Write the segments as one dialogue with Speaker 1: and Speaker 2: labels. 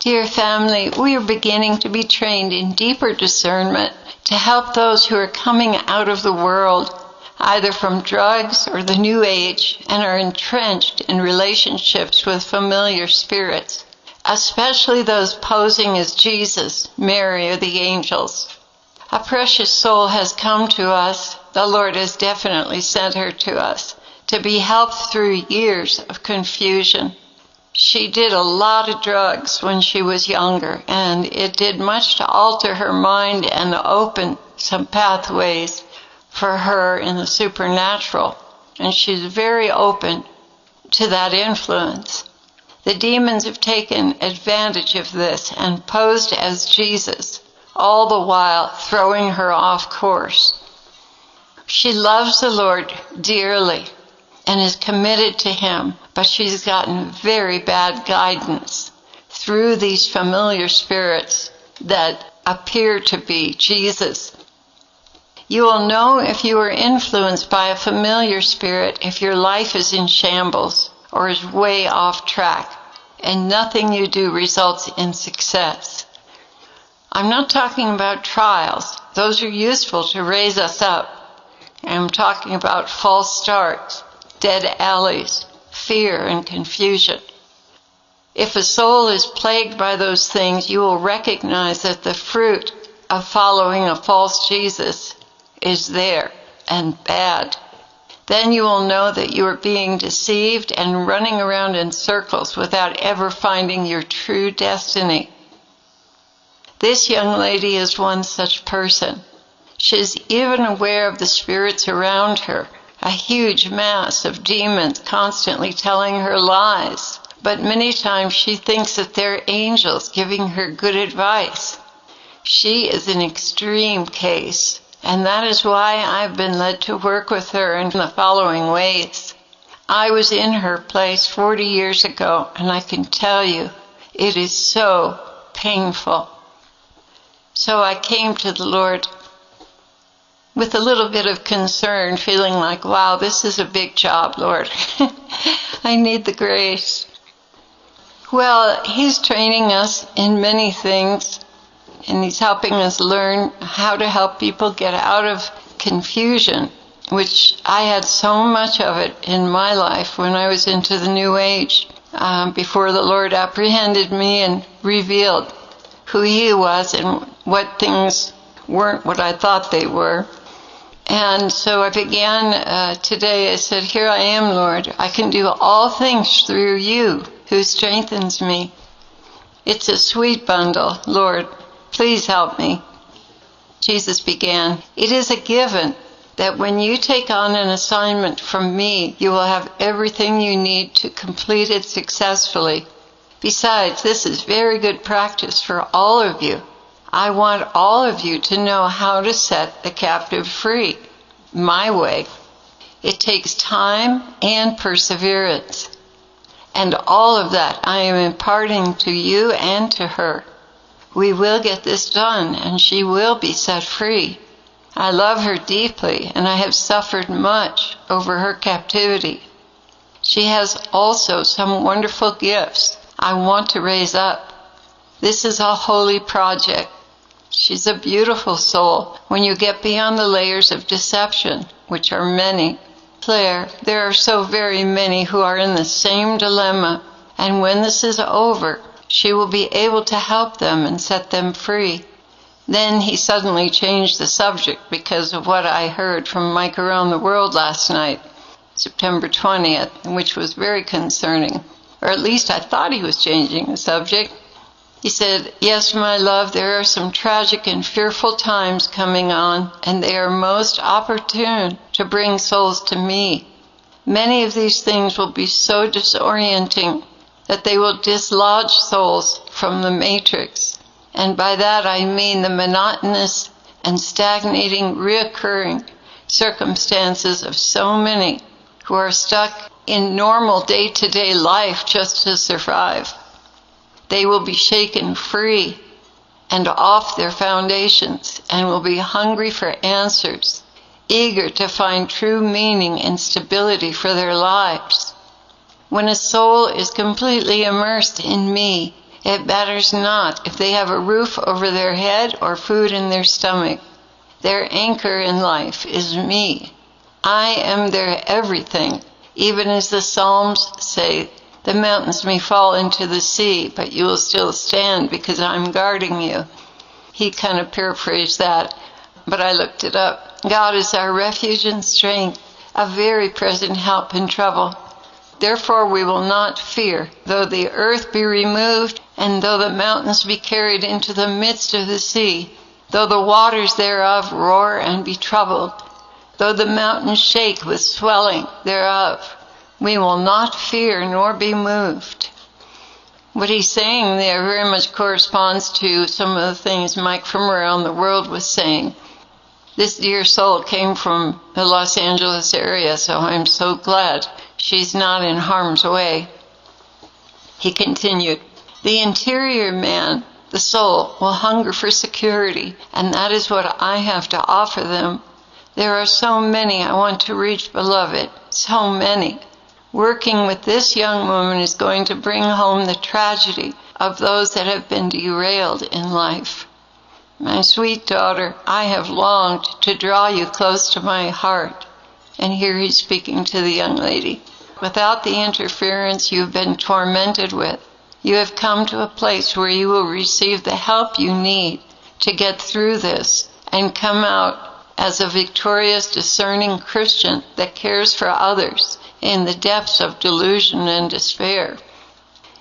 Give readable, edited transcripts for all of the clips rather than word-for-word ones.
Speaker 1: Dear family, we are beginning to be trained in deeper discernment to help those who are coming out of the world, either from drugs or the New Age, and are entrenched in relationships with familiar spirits, especially those posing as Jesus, Mary, or the angels. A precious soul has come to us. The Lord has definitely sent her to us to be helped through years of confusion. She did a lot of drugs when she was younger, and it did much to alter her mind and open some pathways for her in the supernatural. And she's very open to that influence. The demons have taken advantage of this and posed as Jesus, all the while throwing her off course. She loves the Lord dearly and is committed to Him, but she's gotten very bad guidance through these familiar spirits that appear to be Jesus. You will know if you are influenced by a familiar spirit if your life is in shambles or is way off track, and nothing you do results in success. I'm not talking about trials. Those are useful to raise us up. I'm talking about false starts, dead alleys, fear, and confusion. If a soul is plagued by those things, you will recognize that the fruit of following a false Jesus is there and bad. Then you will know that you are being deceived and running around in circles without ever finding your true destiny. This young lady is one such person. She is even aware of the spirits around her, a huge mass of demons constantly telling her lies. But many times she thinks that they're angels giving her good advice. She is an extreme case, and that is why I've been led to work with her in the following ways. I was in her place 40 years ago, and I can tell you, it is so painful. So I came to the Lord with a little bit of concern, feeling like, wow, this is a big job, Lord. I need the grace. Well, He's training us in many things, and He's helping us learn how to help people get out of confusion, which I had so much of it in my life when I was into the New Age, before the Lord apprehended me and revealed who He was and what things weren't what I thought they were. And so I began today, I said, here I am, Lord. I can do all things through You who strengthens me. It's a sweet bundle. Lord, please help me. Jesus began, it is a given that when you take on an assignment from me, you will have everything you need to complete it successfully. Besides, this is very good practice for all of you. I want all of you to know how to set the captive free, my way. It takes time and perseverance. And all of that I am imparting to you and to her. We will get this done, and she will be set free. I love her deeply, and I have suffered much over her captivity. She has also some wonderful gifts I want to raise up. This is a holy project. She's a beautiful soul when you get beyond the layers of deception, which are many. Claire, there are so very many who are in the same dilemma, and when this is over, she will be able to help them and set them free. Then he suddenly changed the subject because of what I heard from Mike Around the World last night, September 20th, which was very concerning. Or at least I thought he was changing the subject. He said, yes, my love, there are some tragic and fearful times coming on, and they are most opportune to bring souls to me. Many of these things will be so disorienting that they will dislodge souls from the matrix. And by that I mean the monotonous and stagnating, reoccurring circumstances of so many who are stuck in normal day-to-day life just to survive. They will be shaken free and off their foundations and will be hungry for answers, eager to find true meaning and stability for their lives. When a soul is completely immersed in me, It matters not if they have a roof over their head or food in their stomach. Their anchor in life is me. I am their everything. Even as the Psalms say, the mountains may fall into the sea, but you will still stand because I'm guarding you. He kind of paraphrased that, but I looked it up. God is our refuge and strength, a very present help in trouble. Therefore we will not fear, though the earth be removed, and though the mountains be carried into the midst of the sea, though the waters thereof roar and be troubled, though the mountains shake with swelling thereof, we will not fear nor be moved. What he's saying there very much corresponds to some of the things Mike from around the world was saying. This dear soul came from the Los Angeles area, so I'm so glad she's not in harm's way. He continued, the interior man, the soul, will hunger for security, and that is what I have to offer them. There are so many I want to reach, beloved, so many. Working with this young woman is going to bring home the tragedy of those that have been derailed in life. My sweet daughter, I have longed to draw you close to my heart. And here he's speaking to the young lady. Without the interference you've been tormented with, you have come to a place where you will receive the help you need to get through this and come out as a victorious, discerning Christian that cares for others in the depths of delusion and despair.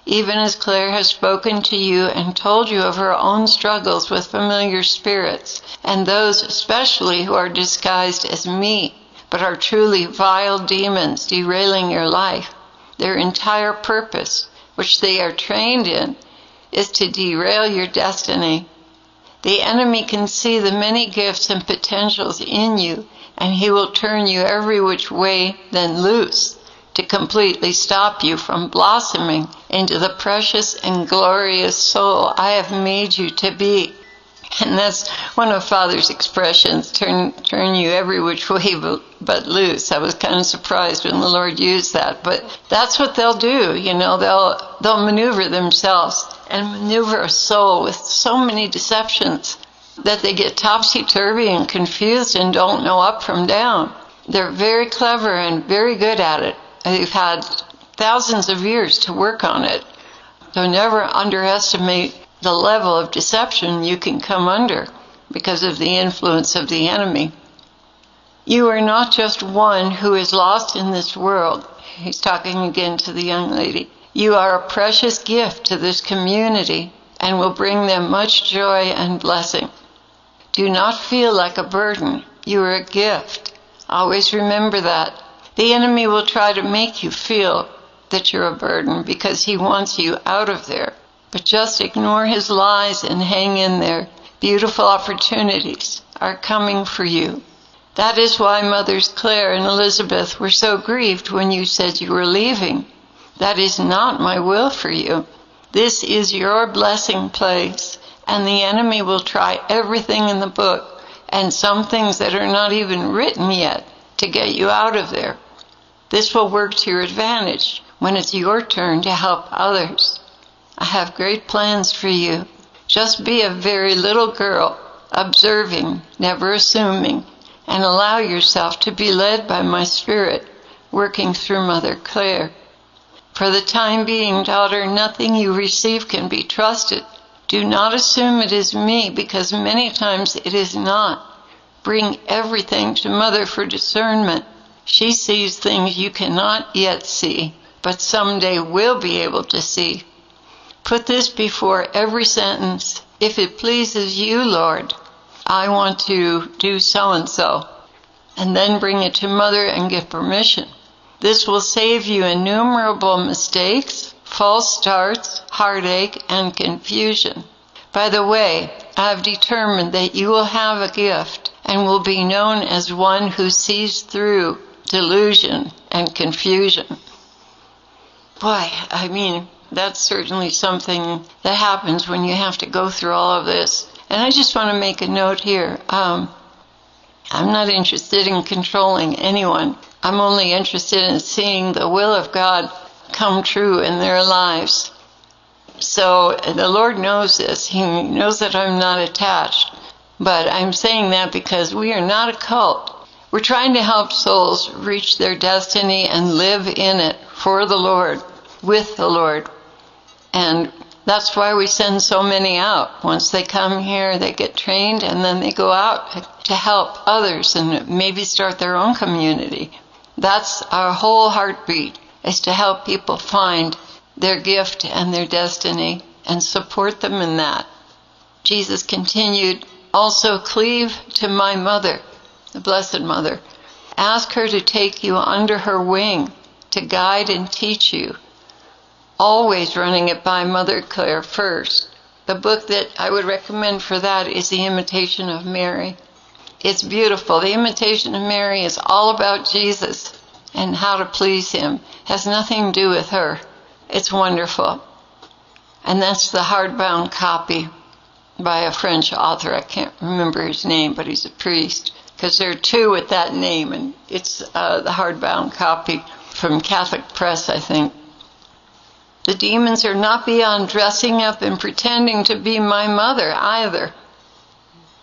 Speaker 1: Even as Claire has spoken to you and told you of her own struggles with familiar spirits, and those especially who are disguised as me, but are truly vile demons derailing your life, their entire purpose, which they are trained in, is to derail your destiny. The enemy can see the many gifts and potentials in you, and he will turn you every which way then loose to completely stop you from blossoming into the precious and glorious soul I have made you to be. And that's one of Father's expressions, turn you every which way but loose. I was kind of surprised when the Lord used that, but that's what they'll do. They'll maneuver themselves and maneuver a soul with so many deceptions that they get topsy-turvy and confused and don't know up from down. They're very clever and very good at it. They've had thousands of years to work on it. So never underestimate the level of deception you can come under because of the influence of the enemy. You are not just one who is lost in this world. He's talking again to the young lady. You are a precious gift to this community and will bring them much joy and blessing. Do not feel like a burden. You are a gift. Always remember that. The enemy will try to make you feel that you're a burden because he wants you out of there. But just ignore his lies and hang in there. Beautiful opportunities are coming for you. That is why Mothers Claire and Elizabeth were so grieved when you said you were leaving. That is not my will for you. This is your blessing place, and the enemy will try everything in the book and some things that are not even written yet to get you out of there. This will work to your advantage when it's your turn to help others. I have great plans for you. Just be a very little girl, observing, never assuming, and allow yourself to be led by my Spirit, working through Mother Claire. For the time being, daughter, nothing you receive can be trusted. Do not assume it is me, because many times it is not. Bring everything to Mother for discernment. She sees things you cannot yet see, but someday will be able to see. Put this before every sentence. If it pleases you, Lord, I want to do so-and-so. And then bring it to Mother and get permission. This will save you innumerable mistakes, false starts, heartache, and confusion. By the way, I have determined that you will have a gift and will be known as one who sees through delusion and confusion. Boy, that's certainly something that happens when you have to go through all of this. And I just want to make a note here. I'm not interested in controlling anyone. I'm only interested in seeing the will of God come true in their lives. So the Lord knows this. He knows that I'm not attached. But I'm saying that because we are not a cult. We're trying to help souls reach their destiny and live in it for the Lord, with the Lord. And that's why we send so many out. Once they come here, they get trained, and then they go out to help others and maybe start their own community. That's our whole heartbeat, is to help people find their gift and their destiny and support them in that. Jesus continued, also cleave to my mother, the Blessed Mother. Ask her to take you under her wing, to guide and teach you. Always running it by Mother Claire first. The book that I would recommend for that is The Imitation of Mary. It's beautiful. The Imitation of Mary is all about Jesus and how to please him. It has nothing to do with her. It's wonderful. And that's the hardbound copy by a French author. I can't remember his name, but he's a priest. Because there are two with that name, and it's the hardbound copy from Catholic Press, I think. The demons are not beyond dressing up and pretending to be my mother either.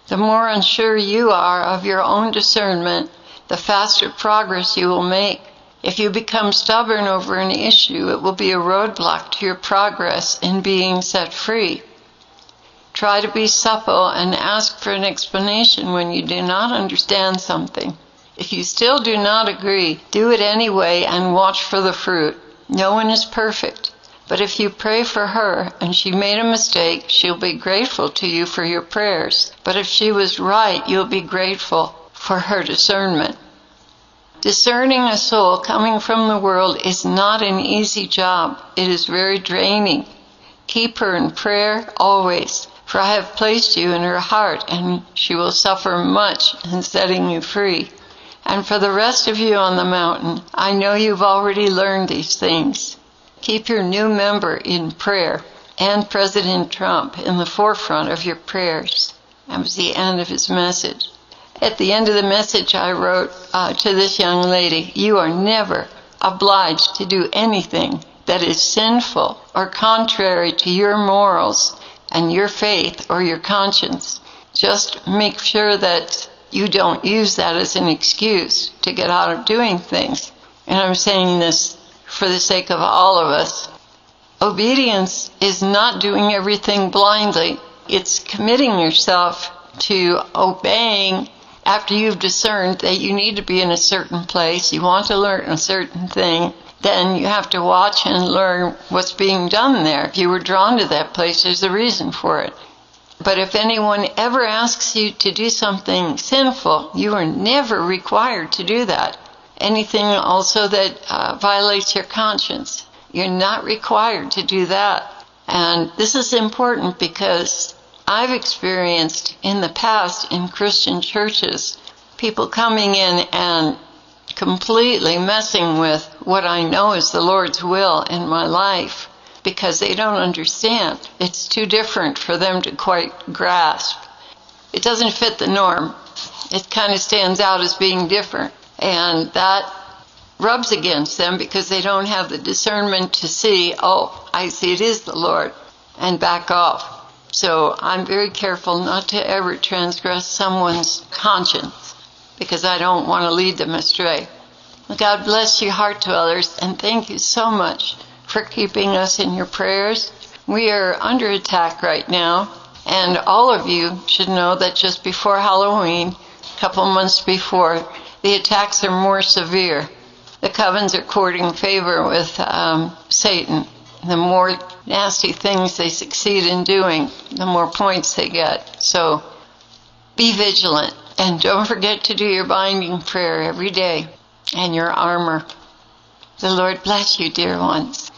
Speaker 1: The more unsure you are of your own discernment, the faster progress you will make. If you become stubborn over an issue, it will be a roadblock to your progress in being set free. Try to be supple and ask for an explanation when you do not understand something. If you still do not agree, do it anyway and watch for the fruit. No one is perfect. But if you pray for her and she made a mistake, she'll be grateful to you for your prayers. But if she was right, you'll be grateful for her discernment. Discerning a soul coming from the world is not an easy job. It is very draining. Keep her in prayer always, for I have placed you in her heart, and she will suffer much in setting you free. And for the rest of you on the mountain, I know you've already learned these things. Keep your new member in prayer and President Trump in the forefront of your prayers. That was the end of his message. At the end of the message, I wrote to this young lady, you are never obliged to do anything that is sinful or contrary to your morals and your faith or your conscience. Just make sure that you don't use that as an excuse to get out of doing things. And I'm saying this for the sake of all of us. Obedience is not doing everything blindly. It's committing yourself to obeying after you've discerned that you need to be in a certain place, you want to learn a certain thing, then you have to watch and learn what's being done there. If you were drawn to that place, there's a reason for it. But if anyone ever asks you to do something sinful, you are never required to do that. Anything also that violates your conscience, you're not required to do that. And this is important because I've experienced in the past in Christian churches, people coming in and completely messing with what I know is the Lord's will in my life because they don't understand. It's too different for them to quite grasp. It doesn't fit the norm. It kind of stands out as being different. And that rubs against them because they don't have the discernment to see, oh, I see it is the Lord, and back off. So I'm very careful not to ever transgress someone's conscience because I don't want to lead them astray. God bless you, Heartdwellers, and thank you so much for keeping us in your prayers. We are under attack right now, and all of you should know that just before Halloween, a couple months before, the attacks are more severe. The covens are courting favor with Satan. The more nasty things they succeed in doing, the more points they get. So be vigilant, and don't forget to do your binding prayer every day and your armor. The Lord bless you, dear ones.